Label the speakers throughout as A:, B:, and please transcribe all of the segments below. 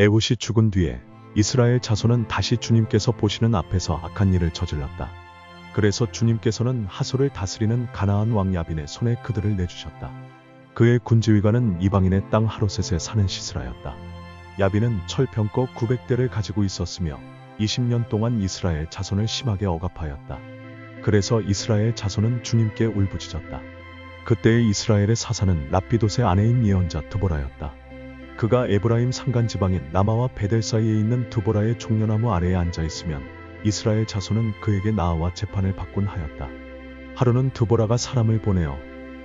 A: 에훗이 죽은 뒤에 이스라엘 자손은 다시 주님께서 보시는 앞에서 악한 일을 저질렀다. 그래서 주님께서는 하솔을 다스리는 가나안 왕 야빈의 손에 그들을 내주셨다. 그의 군지휘관은 이방인의 땅 하롯셋에 사는 시스라였다. 야빈은 철병거 900대를 가지고 있었으며 20년 동안 이스라엘 자손을 심하게 억압하였다. 그래서 이스라엘 자손은 주님께 울부짖었다. 그때의 이스라엘의 사사는 라피돗의 아내인 예언자 드보라였다. 그가 에브라임 산간 지방인 라마와 베델 사이에 있는 드보라의 종려나무 아래에 앉아 있으면 이스라엘 자손은 그에게 나아와 재판을 받곤 하였다. 하루는 드보라가 사람을 보내어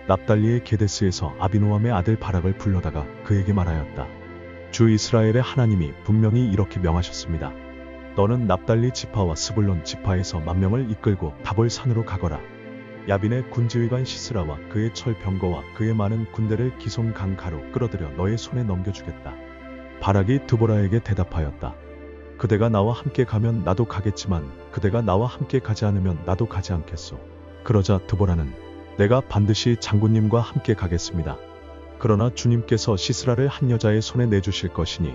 A: 납달리의 게데스에서 아비노함의 아들 바락을 불러다가 그에게 말하였다. 주 이스라엘의 하나님이 분명히 이렇게 명하셨습니다. 너는 납달리 지파와 스불론 지파에서 만명을 이끌고 다볼 산으로 가거라. 야빈의 군지휘관 시스라와 그의 철병거와 그의 많은 군대를 기손 강가로 끌어들여 너의 손에 넘겨주겠다. 바락이 드보라에게 대답하였다. 그대가 나와 함께 가면 나도 가겠지만 그대가 나와 함께 가지 않으면 나도 가지 않겠소. 그러자 드보라는 내가 반드시 장군님과 함께 가겠습니다. 그러나 주님께서 시스라를 한 여자의 손에 내주실 것이니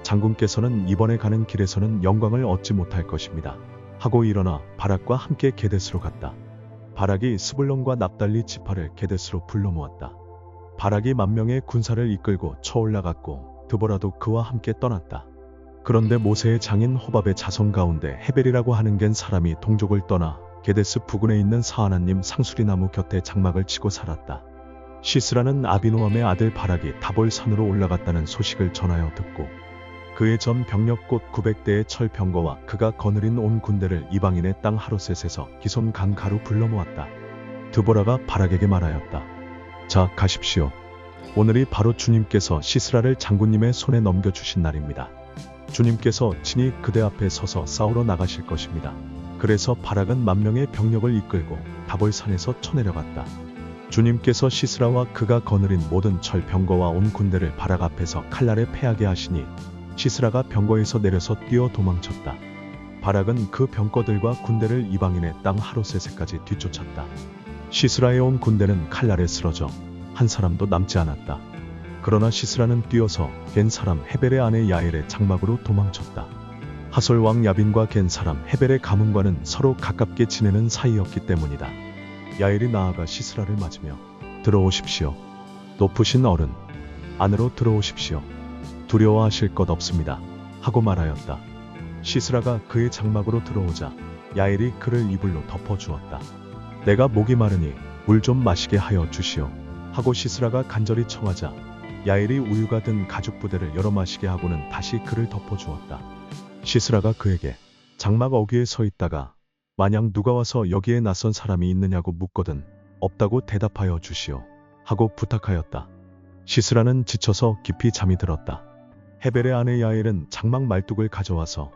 A: 장군께서는 이번에 가는 길에서는 영광을 얻지 못할 것입니다. 하고 일어나 바락과 함께 게데스로 갔다. 바락이 스불론과 납달리 지파를 게데스로 불러 모았다. 바락이 만명의 군사를 이끌고 쳐올라갔고 드보라도 그와 함께 떠났다. 그런데 모세의 장인 호밥의 자손 가운데 헤벨이라고 하는 겐 사람이 동족을 떠나 게데스 부근에 있는 사하나님 상수리나무 곁에 장막을 치고 살았다. 시스라는 아비노함의 아들 바락이 다볼 산으로 올라갔다는 소식을 전하여 듣고 그의 전 병력 곧 900대의 철병거와 그가 거느린 온 군대를 이방인의 땅 하롯셋에서 기손 강가로 불러 모았다. 드보라가 바락에게 말하였다. 자, 가십시오. 오늘이 바로 주님께서 시스라를 장군님의 손에 넘겨주신 날입니다. 주님께서 친히 그대 앞에 서서 싸우러 나가실 것입니다. 그래서 바락은 만명의 병력을 이끌고 다볼산에서 쳐내려갔다. 주님께서 시스라와 그가 거느린 모든 철병거와 온 군대를 바락 앞에서 칼날에 패하게 하시니 시스라가 병거에서 내려서 뛰어 도망쳤다. 바락은 그 병거들과 군대를 이방인의 땅 하롯셋에까지 뒤쫓았다. 시스라의 온 군대는 칼날에 쓰러져 한 사람도 남지 않았다. 그러나 시스라는 뛰어서 겐 사람 헤벨의 아내 야엘의 장막으로 도망쳤다. 하솔 왕 야빈과 겐 사람 헤벨의 가문과는 서로 가깝게 지내는 사이였기 때문이다. 야엘이 나아가 시스라를 맞으며 들어오십시오. 높으신 어른, 안으로 들어오십시오. 두려워하실 것 없습니다. 하고 말하였다. 시스라가 그의 장막으로 들어오자 야엘이 그를 이불로 덮어주었다. 내가 목이 마르니 물 좀 마시게 하여 주시오. 하고 시스라가 간절히 청하자 야엘이 우유가 든 가죽 부대를 열어 마시게 하고는 다시 그를 덮어주었다. 시스라가 그에게 장막 어귀에 서 있다가 만약 누가 와서 여기에 낯선 사람이 있느냐고 묻거든 없다고 대답하여 주시오. 하고 부탁하였다. 시스라는 지쳐서 깊이 잠이 들었다. 헤벨의 아내 야엘은 장막 말뚝을 가져와서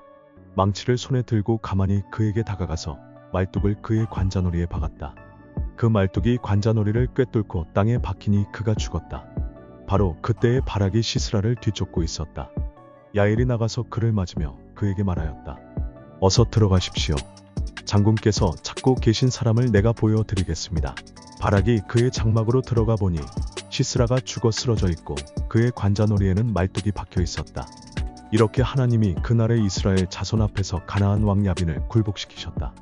A: 망치를 손에 들고 가만히 그에게 다가가서 말뚝을 그의 관자놀이에 박았다. 그 말뚝이 관자놀이를 꿰뚫고 땅에 박히니 그가 죽었다. 바로 그때의 바락이 시스라를 뒤쫓고 있었다. 야엘이 나가서 그를 맞으며 그에게 말하였다. 어서 들어가십시오. 장군께서 찾고 계신 사람을 내가 보여드리겠습니다. 바락이 그의 장막으로 들어가 보니 시스라가 죽어 쓰러져 있고 그의 관자놀이에는 말뚝이 박혀 있었다. 이렇게 하나님이 그날의 이스라엘 자손 앞에서 가나안 왕 야빈을 굴복시키셨다.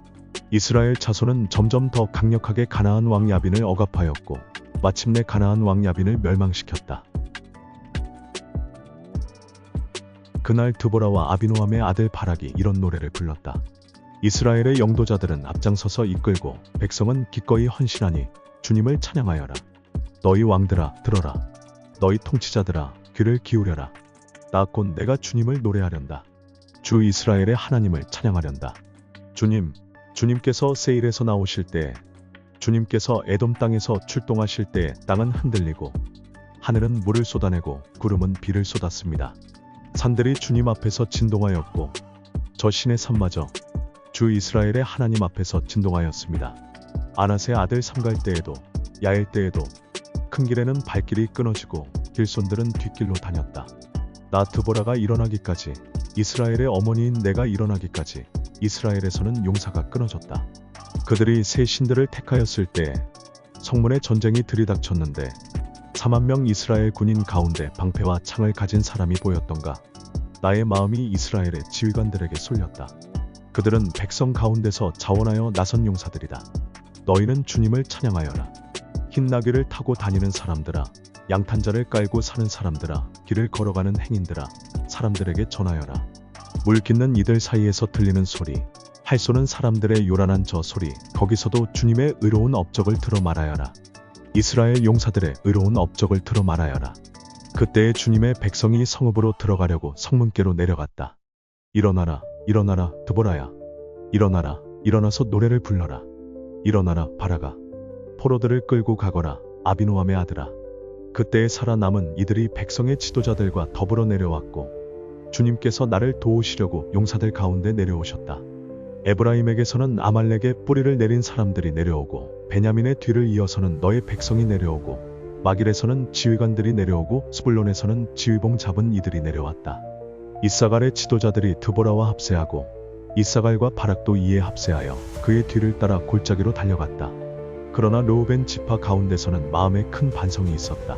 A: 이스라엘 자손은 점점 더 강력하게 가나안 왕 야빈을 억압하였고 마침내 가나안 왕 야빈을 멸망시켰다. 그날 드보라와 아비노함의 아들 바락이 이런 노래를 불렀다. 이스라엘의 영도자들은 앞장서서 이끌고 백성은 기꺼이 헌신하니 주님을 찬양하여라. 너희 왕들아 들어라. 너희 통치자들아 귀를 기울여라. 나 곧 내가 주님을 노래하련다. 주 이스라엘의 하나님을 찬양하련다. 주님께서 세일에서 나오실 때에 주님께서 에돔 땅에서 출동하실 때에 땅은 흔들리고 하늘은 물을 쏟아내고 구름은 비를 쏟았습니다. 산들이 주님 앞에서 진동하였고 저 신의 산마저 주 이스라엘의 하나님 앞에서 진동하였습니다. 아낫의 아들 삼갈 때에도 야엘 때에도 큰 길에는 발길이 끊어지고 길손들은 뒷길로 다녔다. 나 드보라가 일어나기까지 이스라엘의 어머니인 내가 일어나기까지 이스라엘에서는 용사가 끊어졌다. 그들이 새 신들을 택하였을 때에 성문에 전쟁이 들이닥쳤는데 4만 명 이스라엘 군인 가운데 방패와 창을 가진 사람이 보였던가. 나의 마음이 이스라엘의 지휘관들에게 쏠렸다. 그들은 백성 가운데서 자원하여 나선 용사들이다. 너희는 주님을 찬양하여라. 흰 나귀를 타고 다니는 사람들아, 양탄자를 깔고 사는 사람들아, 길을 걸어가는 행인들아, 사람들에게 전하여라. 물 깃는 이들 사이에서 들리는 소리, 활 쏘는 사람들의 요란한 저 소리, 거기서도 주님의 의로운 업적을 들어 말하여라. 이스라엘 용사들의 의로운 업적을 들어 말하여라. 그때에 주님의 백성이 성읍으로 들어가려고 성문께로 내려갔다. 일어나라, 일어나라, 드보라야. 일어나라, 일어나서 노래를 불러라. 일어나라, 바라가. 포로들을 끌고 가거라, 아비노함의 아들아. 그때에 살아남은 이들이 백성의 지도자들과 더불어 내려왔고, 주님께서 나를 도우시려고 용사들 가운데 내려오셨다. 에브라임에게서는 아말렉의 뿌리를 내린 사람들이 내려오고, 베냐민의 뒤를 이어서는 너의 백성이 내려오고, 마길에서는 지휘관들이 내려오고, 스불론에서는 지휘봉 잡은 이들이 내려왔다. 이사갈의 지도자들이 드보라와 합세하고, 이사갈과 바락도 이에 합세하여 그의 뒤를 따라 골짜기로 달려갔다. 그러나 르우벤 지파 가운데서는 마음에 큰 반성이 있었다.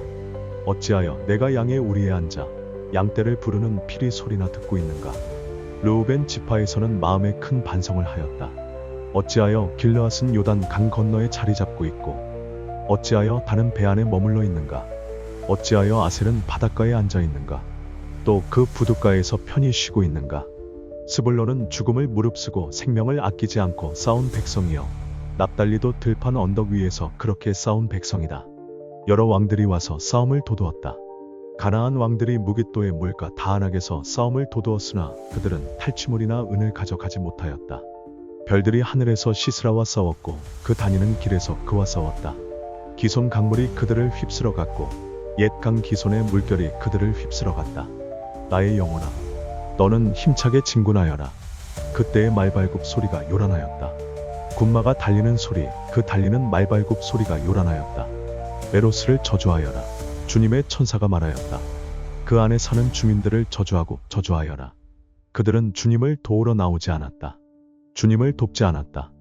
A: 어찌하여 내가 양의 우리에 앉아 양떼를 부르는 피리 소리나 듣고 있는가? 르우벤 지파에서는 마음에 큰 반성을 하였다. 어찌하여 길르앗은 요단 강 건너에 자리 잡고 있고, 어찌하여 단은 배 안에 머물러 있는가? 어찌하여 아셀은 바닷가에 앉아 있는가? 또 그 부둣가에서 편히 쉬고 있는가? 스불론은 죽음을 무릅쓰고 생명을 아끼지 않고 싸운 백성이여, 납달리도 들판 언덕 위에서 그렇게 싸운 백성이다. 여러 왕들이 와서 싸움을 도두었다. 가나안 왕들이 무깃도의 물가 다안악에서 싸움을 도두었으나 그들은 탈취물이나 은을 가져가지 못하였다. 별들이 하늘에서 시스라와 싸웠고 그 다니는 길에서 그와 싸웠다. 기손 강물이 그들을 휩쓸어 갔고 옛 강 기손의 물결이 그들을 휩쓸어 갔다. 나의 영혼아, 너는 힘차게 진군하여라. 그때의 말발굽 소리가 요란하였다. 군마가 달리는 소리, 그 달리는 말발굽 소리가 요란하였다. 메로스를 저주하여라. 주님의 천사가 말하였다. 그 안에 사는 주민들을 저주하고 저주하여라. 그들은 주님을 도우러 나오지 않았다. 주님을 돕지 않았다.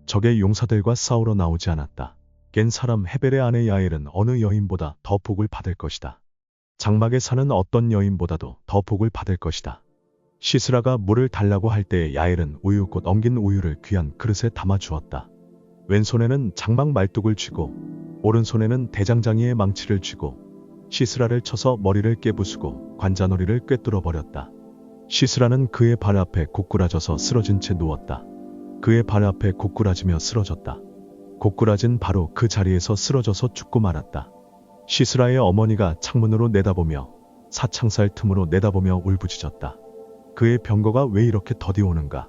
A: 적의 용사들과 싸우러 나오지 않았다. 겐 사람 헤벨의 아내 야엘은 어느 여인보다 더 복을 받을 것이다. 장막에 사는 어떤 여인보다도 더 복을 받을 것이다. 시스라가 물을 달라고 할 때에 야엘은 우유꽃 엉긴 우유를 귀한 그릇에 담아 주었다. 왼손에는 장막 말뚝을 쥐고 오른손에는 대장장이의 망치를 쥐고 시스라를 쳐서 머리를 깨부수고 관자놀이를 꿰뚫어 버렸다. 시스라는 그의 발 앞에 고꾸라져서 쓰러진 채 누웠다. 그의 발 앞에 고꾸라지며 쓰러졌다. 고꾸라진 바로 그 자리에서 쓰러져서 죽고 말았다. 시스라의 어머니가 창문으로 내다보며 사창살 틈으로 내다보며 울부짖었다. 그의 병거가 왜 이렇게 더디 오는가?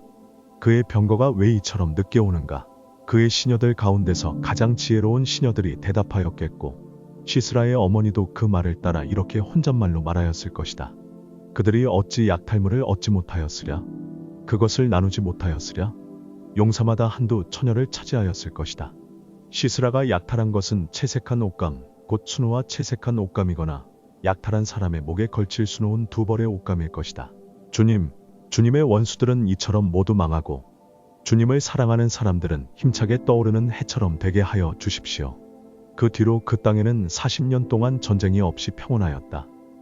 A: 그의 병거가 왜 이처럼 늦게 오는가? 그의 시녀들 가운데서 가장 지혜로운 시녀들이 대답하였겠고, 시스라의 어머니도 그 말을 따라 이렇게 혼잣말로 말하였을 것이다. 그들이 어찌 약탈물을 얻지 못하였으랴? 그것을 나누지 못하였으랴? 용사마다 한두 처녀를 차지하였을 것이다. 시스라가 약탈한 것은 채색한 옷감, 곧 순우와 채색한 옷감이거나 약탈한 사람의 목에 걸칠 수놓은 두 벌의 옷감일 것이다. 주님, 주님의 원수들은 이처럼 모두 망하고 주님을 사랑하는 사람들은 힘차게 떠오르는 해처럼 되게 하여 주십시오. 그 뒤로 그 땅에는 40년 동안 전쟁이 없이 평온하였다.